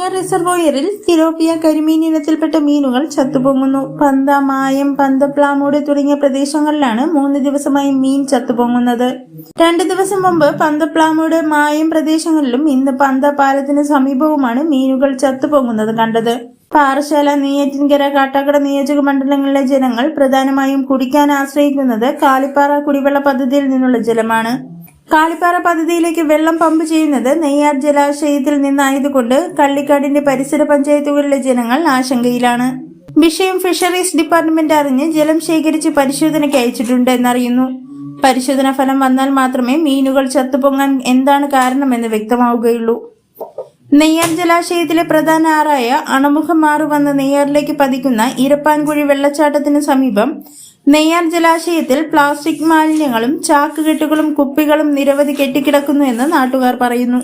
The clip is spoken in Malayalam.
നെയ്യാർ റിസർവോയറിൽ തിലോപ്പിയ കരിമീൻ ഇനത്തിൽപ്പെട്ട മീനുകൾ ചത്തുപൊങ്ങുന്നു. പന്ത, മായം, പന്തപ്ലാമൂട് തുടങ്ങിയ പ്രദേശങ്ങളിലാണ് 3 ദിവസമായി മീൻ ചത്തുപൊങ്ങുന്നത്. 2 ദിവസം മുമ്പ് പന്തപ്ലാമൂട്, മായം പ്രദേശങ്ങളിലും ഇന്ന് പന്ത പാലത്തിന് സമീപവുമാണ് മീനുകൾ ചത്തുപൊങ്ങുന്നത് കണ്ടത്. പാറശാല, നെയ്യാറ്റിൻകര, കാട്ടാക്കട നിയോജക മണ്ഡലങ്ങളിലെ ജനങ്ങൾ പ്രധാനമായും കുടിക്കാൻ ആശ്രയിക്കുന്നത് കാളിപ്പാറ കുടിവെള്ള പദ്ധതിയിൽ നിന്നുള്ള ജലമാണ്. കാളിപ്പാറ പദ്ധതിയിലേക്ക് വെള്ളം പമ്പ് ചെയ്യുന്നത് നെയ്യാർ ജലാശയത്തിൽ നിന്നായതുകൊണ്ട് കള്ളിക്കാടിന്റെ പരിസര പഞ്ചായത്തുകളിലെ ജനങ്ങൾ ആശങ്കയിലാണ്. വിഷയം ഫിഷറീസ് ഡിപ്പാർട്ട്മെന്റ് അറിഞ്ഞ് ജലം ശേഖരിച്ച് പരിശോധനയ്ക്ക് അയച്ചിട്ടുണ്ട് എന്നറിയുന്നു. പരിശോധനാ ഫലം വന്നാൽ മാത്രമേ മീനുകൾ ചത്തുപൊങ്ങാൻ എന്താണ് കാരണമെന്ന് വ്യക്തമാവുകയുള്ളൂ. നെയ്യാർ ജലാശയത്തിലെ പ്രധാന ആറായ അണമുഖമാറു വന്ന് നെയ്യാറിലേക്ക് പതിക്കുന്ന ഇരപ്പാൻകുഴി വെള്ളച്ചാട്ടത്തിന് സമീപം നെയ്യാർ ജലാശയത്തിൽ പ്ലാസ്റ്റിക് മാലിന്യങ്ങളും ചാക്കുകെട്ടുകളും കുപ്പികളും നിരവധി കെട്ടിക്കിടക്കുന്നു എന്ന് നാട്ടുകാർ പറയുന്നു.